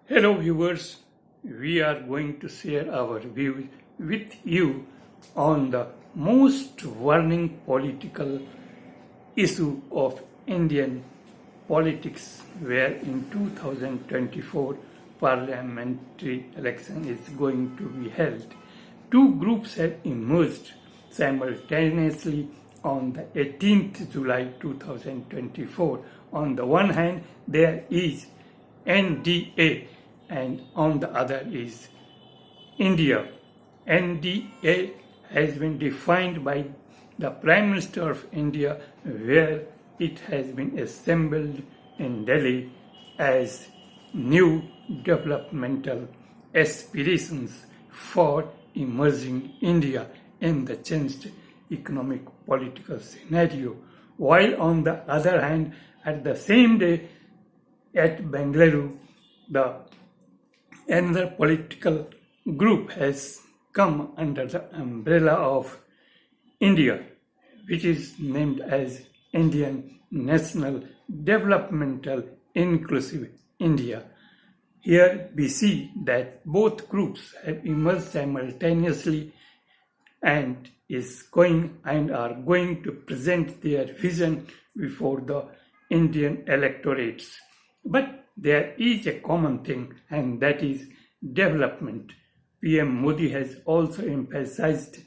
Hello viewers, we are going to share our views with you on the most warning political issue of Indian politics, where in 2024 parliamentary election is going to be held. Two groups have emerged simultaneously on the 18th July 2024. On the one hand, there is NDA and on the other is India. NDA has been defined by the Prime Minister of India, where it has been assembled in Delhi as new developmental aspirations for emerging India in the changed economic political scenario. While on the other hand, at the same day at Bengaluru, another political group has come under the umbrella of India, which is named as Indian National Developmental Inclusive India. Here we see that both groups have emerged simultaneously and are going to present their vision before the Indian electorates. But there is a common thing, and that is development. PM Modi has also emphasized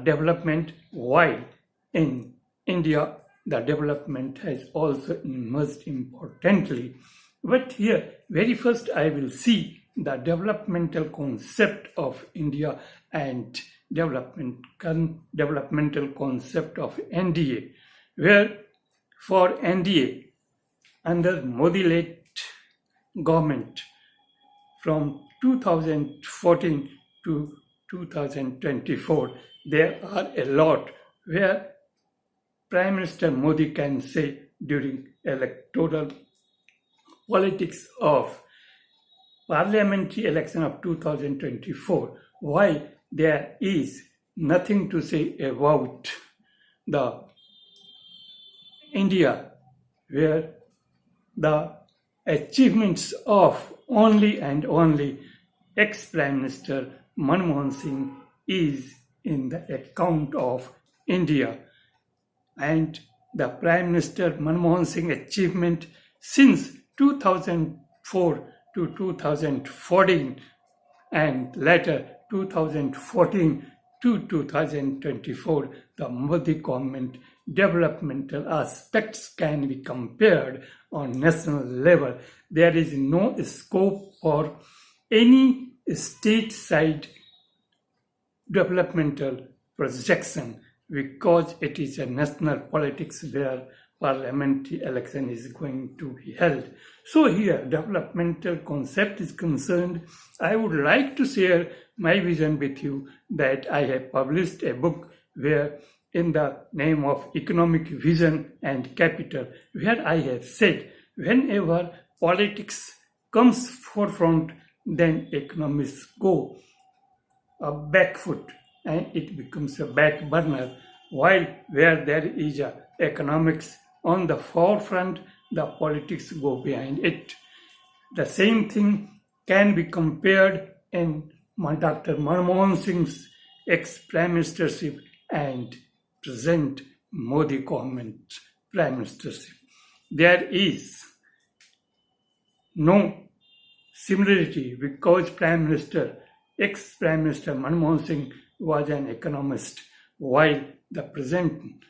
development, while in India the development has also emerged importantly. But here, very first I will see the developmental concept of India and developmental concept of NDA, where for NDA, under Modi-led government from 2014 to 2024, there are a lot where Prime Minister Modi can say during electoral politics of parliamentary election of 2024, why there is nothing to say about the India, where the achievements of only and only ex-Prime Minister Manmohan Singh is in the account of India, and the Prime Minister Manmohan Singh achievement since 2004 to 2014 and later 2014 to 2024, the Modi government developmental aspects can be compared on national level. There is no scope for any state-side developmental projection because it is a national politics where parliamentary election is going to be held. So here, developmental concept is concerned, I would like to share my vision with you that I have published a book where in the name of Economic Vision and Capital, where I have said whenever politics comes forefront, then economists go a back foot and it becomes a back burner, while where there is a economics on the forefront, the politics go behind it. The same thing can be compared in Dr. Manmohan Singh's ex-prime ministership and present Modi government prime ministership. There is no similarity because ex-prime minister Manmohan Singh was an economist, while the present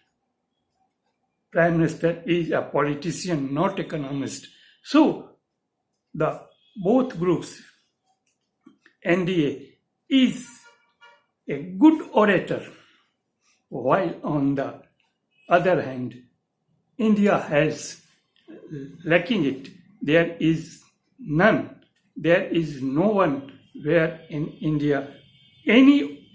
prime minister is a politician, not economist. So both groups, NDA is a good orator, while on the other hand, India has lacking it. There is none. There is no one where in India any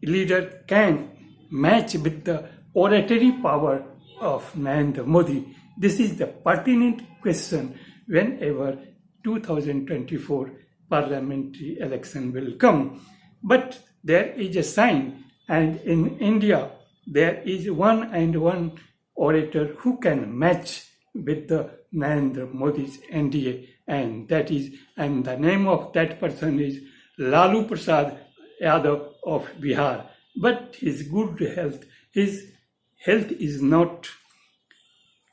leader can match with the oratory power of Narendra Modi. This is the pertinent question whenever 2024 parliamentary election will come. But there is a sign, and in India there is one orator who can match with the Narendra Modi's NDA, and the name of that person is Lalu Prasad Yadav of Bihar. But his health is not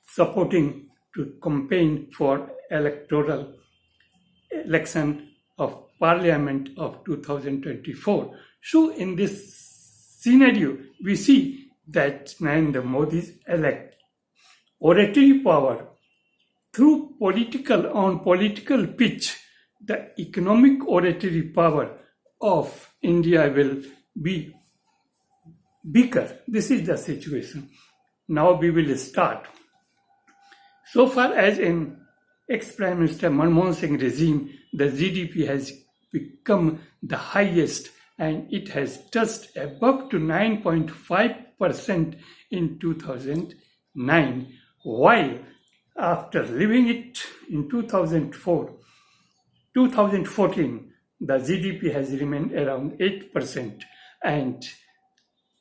supporting to campaign for electoral election of Parliament of 2024. So in this scenario, we see that Narendra Modi's oratory power through political pitch, the economic oratory power of India will be weaker. This is the situation. Now we will start. So far as in ex-Prime Minister Manmohan Singh regime, the GDP has become the highest, and it has touched above to 9.5% in 2009, while after leaving it in 2014, the GDP has remained around 8%, and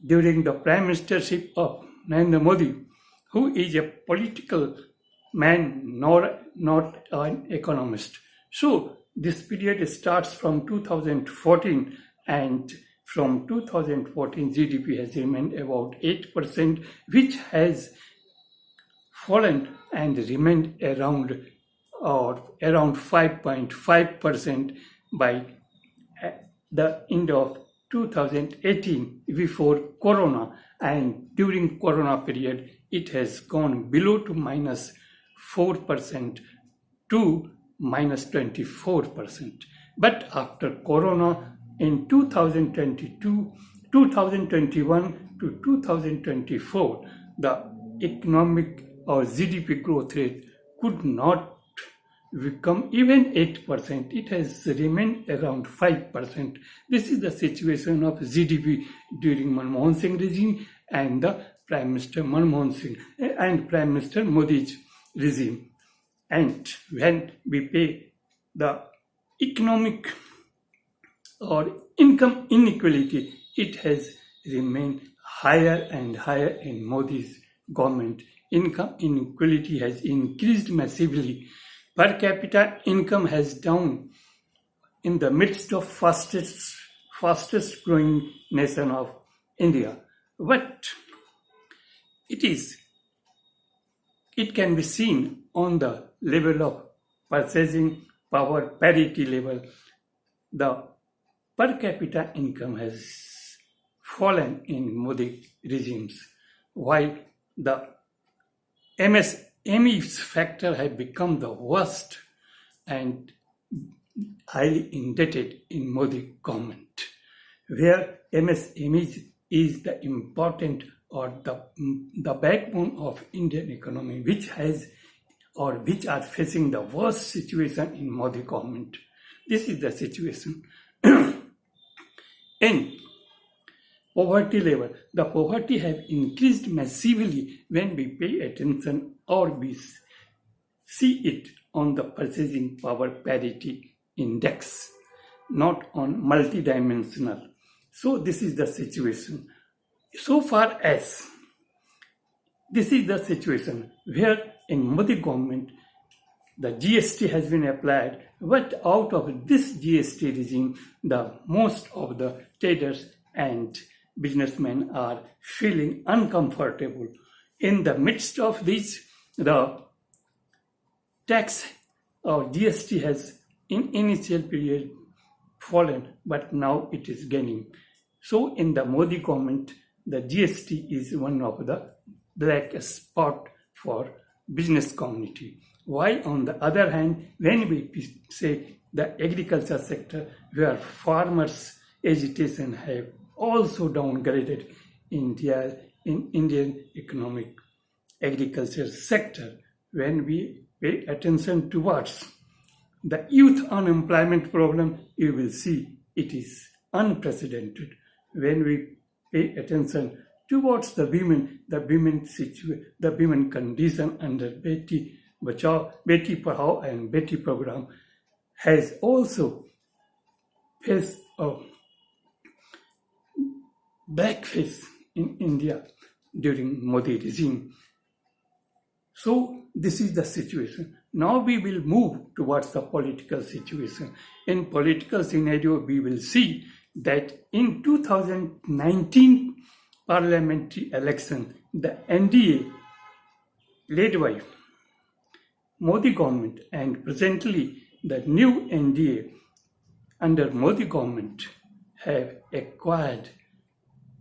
during the Prime Ministership of Narendra Modi, who is a political man, not an economist. So this period starts from 2014, and from 2014 GDP has remained about 8%, which has fallen and remained around 5.5% by the end of 2018, before Corona, and during Corona period it has gone below to -4% to -24%. But after Corona in 2021 to 2024, the economic or GDP growth rate could not become even 8%. It has remained around 5%. This is the situation of GDP during Manmohan Singh regime and the Prime Minister Manmohan Singh and Prime Minister Modi's regime. And when we pay the economic or income inequality, it has remained higher and higher in Modi's government. Income inequality has increased massively. Per capita income has down in the midst of fastest growing nation of India. But it can be seen on the level of purchasing power parity level. The per capita income has fallen in Modi regimes, while the MSME's factor have become the worst and highly indebted in Modi government, where MSMEs is the important or the backbone of Indian economy, which are facing the worst situation in Modi government. This is the situation. In poverty level, the poverty have increased massively when we pay attention or we see it on the purchasing power parity index, not on multidimensional. So this is the situation. So far as this is the situation where in Modi government the GST has been applied, but out of this GST regime, the most of the traders and businessmen are feeling uncomfortable. In the midst of this, the tax or GST has in initial period fallen, but now it is gaining. So in the Modi government, the GST is one of the black spot for business community. While on the other hand, when we say the agriculture sector, where farmers' agitation have also downgraded India in Indian economic agriculture sector, when we pay attention towards the youth unemployment problem, you will see it is unprecedented. When we pay attention towards the women condition under Beti Bachao, Beti Padhao and Beti program has also faced a blackface in India during Modi regime. So this is the situation. Now we will move towards the political situation. In political scenario, we will see that in 2019 parliamentary election, the NDA led by Modi government and presently the new NDA under Modi government have acquired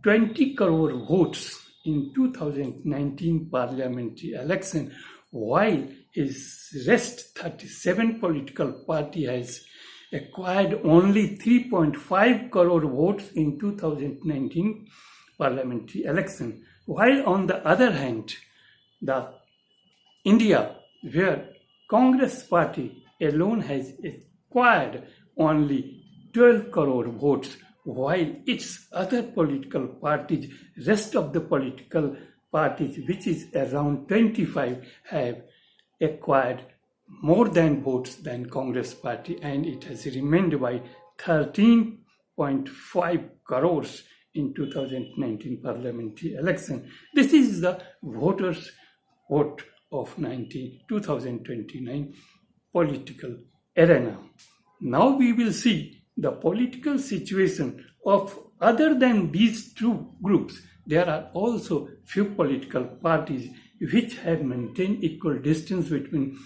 20 crore votes in 2019 parliamentary election, while his rest 37 political party has acquired only 3.5 crore votes in 2019 parliamentary election. While on the other hand, the India, where Congress party alone has acquired only 12 crore votes, while its other political parties, rest of the political parties, which is around 25, have acquired more than votes than Congress party, and it has remained by 13.5 crores in 2019 parliamentary election. This is the voters' vote of 2029 political arena. Now we will see the political situation of other than these two groups. There are also few political parties which have maintained equal distance between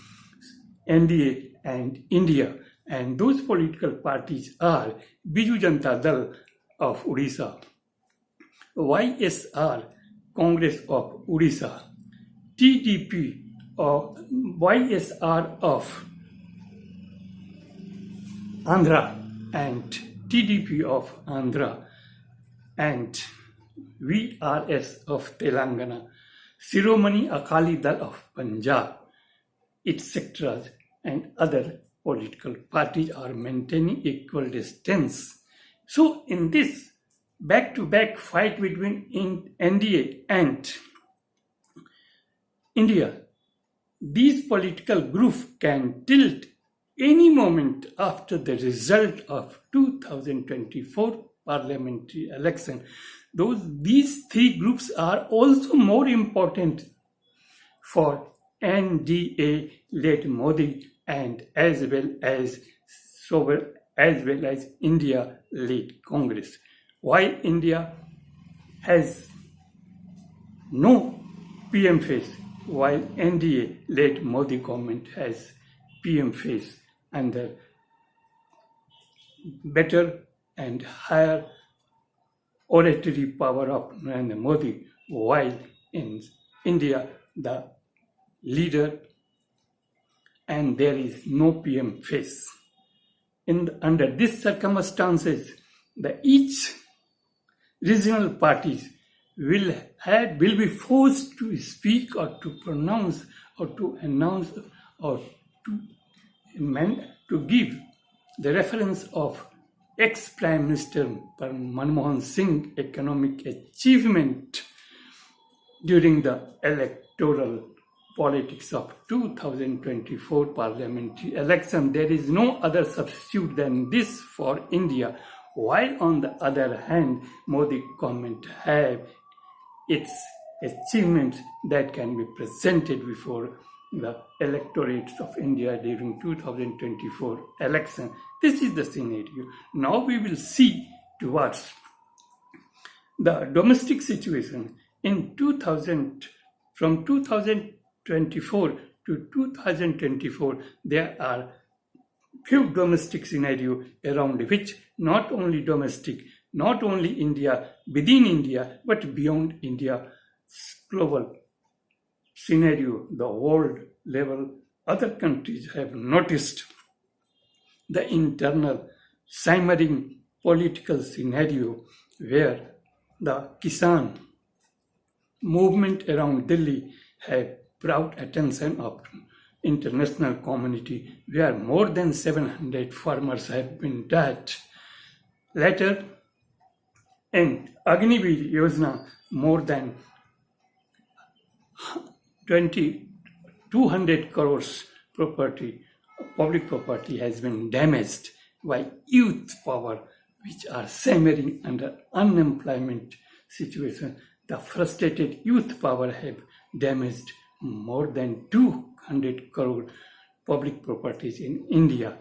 NDA and India, and those political parties are Biju Janata Dal of Odisha, YSR Congress of Odisha, TDP or YSR of Andhra and TDP of Andhra, and VRS of Telangana, Shiromani Akali Dal of Punjab, etc. and other political parties are maintaining equal distance. So in this back-to-back fight between NDA and India, these political groups can tilt any moment after the result of 2024 parliamentary election. These three groups are also more important for NDA-led Modi and as well as India-led Congress. While India has no PM face, while NDA-led Modi government has PM face under better and higher oratory power of Narendra Modi, while in India the leader and there is no PM face. Under these circumstances, each regional parties will be forced to speak or to pronounce or to announce or to give the reference of ex-Prime Minister Manmohan Singh economic achievement during the electoral politics of 2024 parliamentary election. There is no other substitute than this for India, while on the other hand, Modi government have its achievements that can be presented before the electorates of India during 2024 election. This is the scenario. Now we will see towards the domestic situation in from 2024 to 2024. There are few domestic scenarios around which not only domestic, not only India, within India, but beyond India, global scenario, the world level, other countries have noticed the internal simmering political scenario where the Kisan movement around Delhi have brought attention of international community, where more than 700 farmers have been dead. Later, in Agnivir Yojana, more than 200 crores public property has been damaged by youth power, which are simmering under unemployment situation. The frustrated youth power have damaged more than 200 100 crore public properties in India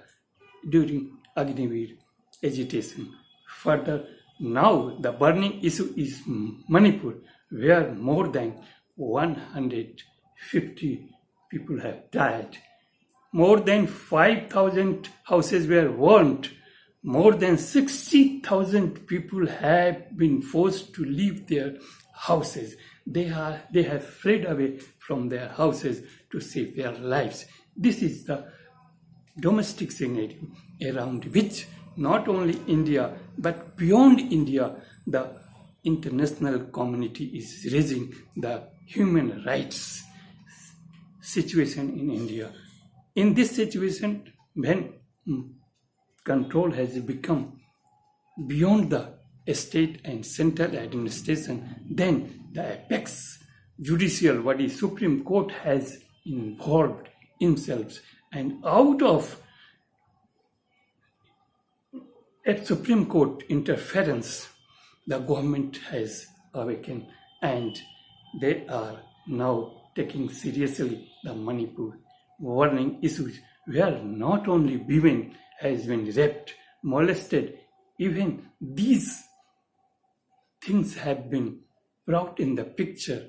during Agniveer agitation. Further, now the burning issue is Manipur, where more than 150 people have died. More than 5,000 houses were burnt. More than 60,000 people have been forced to leave their houses. They have fled away from their houses to save their lives. This is the domestic scenario around which not only India but beyond India the international community is raising the human rights situation in India. In this situation, when control has become beyond the state and central administration, then the apex judicial body, Supreme Court, has involved himself, and out of at Supreme Court interference, the government has awakened and they are now taking seriously the Manipur warning issues, where not only women has been raped, molested, even these things have been brought in the picture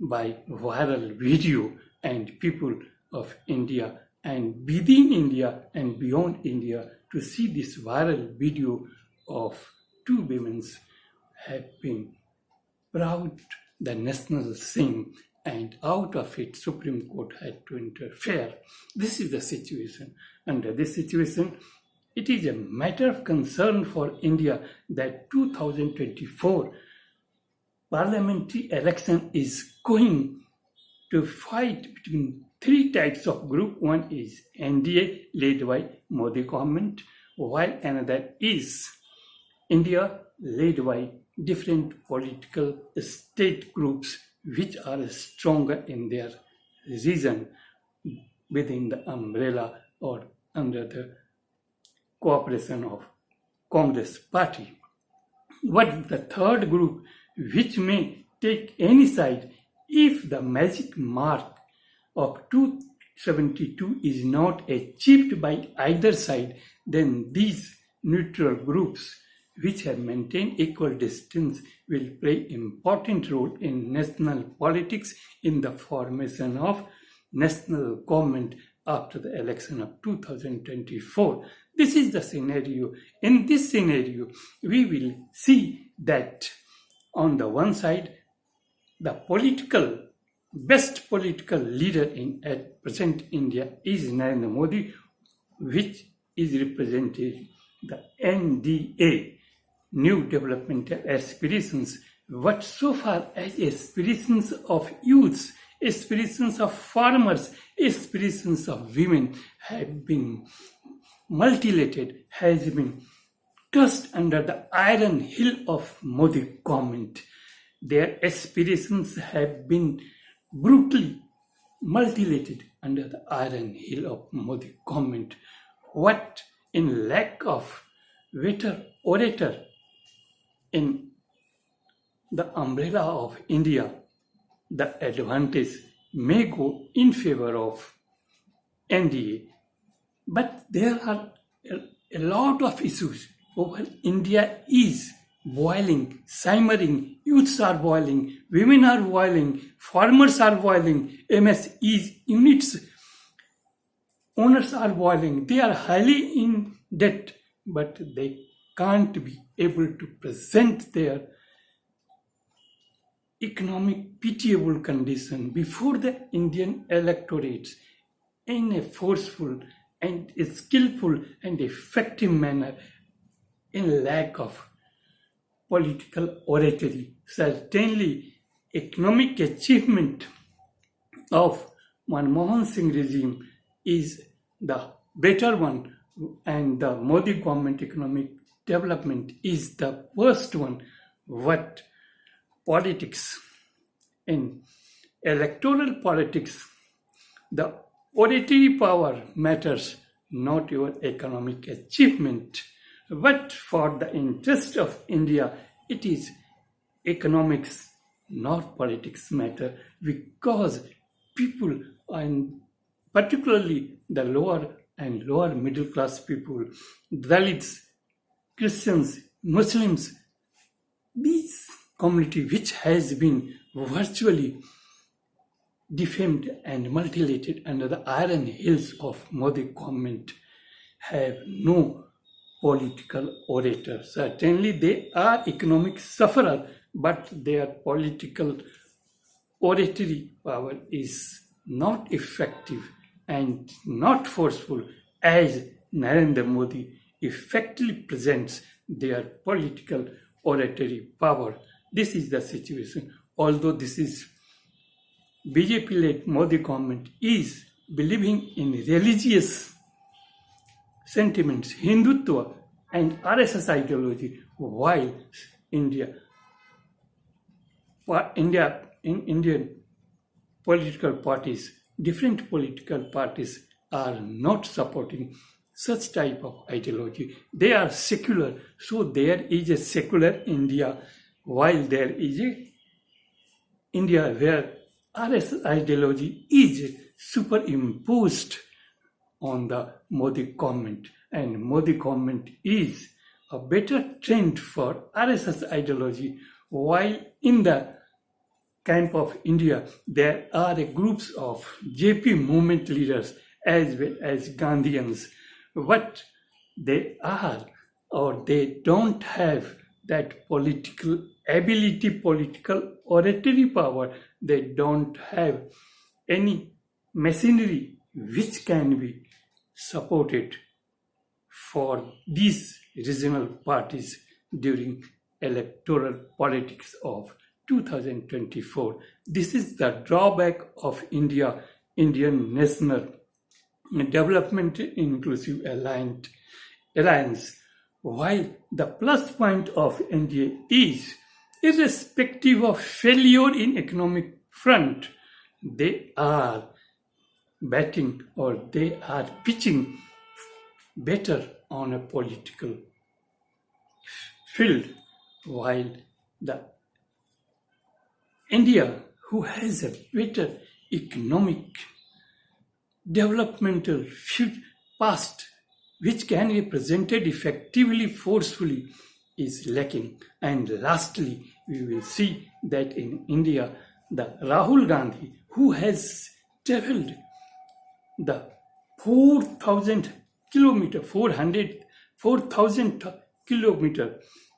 by viral video, and people of India and within India and beyond India to see this viral video of two women have been proud the national scene, and out of it Supreme Court had to interfere. This is the situation. Under this situation, it is a matter of concern for India that 2024 parliamentary election is going to fight between three types of group. One is NDA led by Modi government, while another is India led by different political state groups which are stronger in their region within the umbrella or under the cooperation of Congress party. But the third group, which may take any side if the magic mark of 272 is not achieved by either side, then these neutral groups which have maintained equal distance will play important role in national politics in the formation of national government after the election of 2024. This is the scenario. In this scenario, we will see that on the one side, the best political leader in at present India is Narendra Modi, which is representing the NDA, New Developmental Aspirations. But so far as aspirations of youths, aspirations of farmers, aspirations of women have been mutilated, has been crushed under the iron heel of Modi government. Their aspirations have been brutally mutilated under the iron heel of Modi government. What, in lack of better orator in the umbrella of India, the advantage may go in favor of NDA. But there are a lot of issues over India is boiling, simmering, youths are boiling, women are boiling, farmers are boiling, MSE units owners are boiling. They are highly in debt, but they can't be able to present their economic pitiable condition before the Indian electorate in a forceful and a skillful and effective manner in lack of political oratory. Certainly, economic achievement of Manmohan Singh regime is the better one, and the Modi government economic development is the worst one. What politics, in electoral politics, the oratory power matters, not your economic achievement. But for the interest of India, it is economics, not politics matter, because people particularly the lower and lower middle class people, Dalits, Christians, Muslims, this community which has been virtually defamed and mutilated under the iron heels of Modi government have no political orator. Certainly they are economic sufferer, but their political oratory power is not effective and not forceful as Narendra Modi effectively presents their political oratory power. This is the situation. Although this is BJP-led Modi government is believing in religious sentiments, Hindutva and RSS ideology, while Indian political parties, different political parties are not supporting such type of ideology. They are secular, so there is a secular India, while there is a India where RSS ideology is superimposed on the Modi government, and Modi government is a better trend for RSS ideology, while in the camp of India there are groups of JP movement leaders as well as Gandhians, but they are or they don't have that political ability, political oratory power. They don't have any machinery which can be supported for these regional parties during electoral politics of 2024. This is the drawback of Indian National Development Inclusive Alliance, while the plus point of NDA is, irrespective of failure in economic front, they are batting or they are pitching better on a political field, while the India, who has a better economic developmental past which can be presented effectively, forcefully, is lacking. And lastly, we will see that in India, the Rahul Gandhi, who has traveled the 4,000 kilometer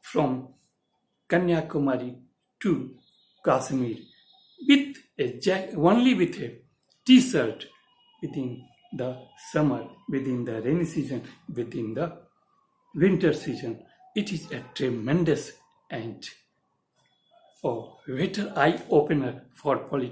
from Kanyakumari to Kashmir with only with a t-shirt within the summer, within the rainy season, within the winter season. It is a tremendous and better eye-opener for politics.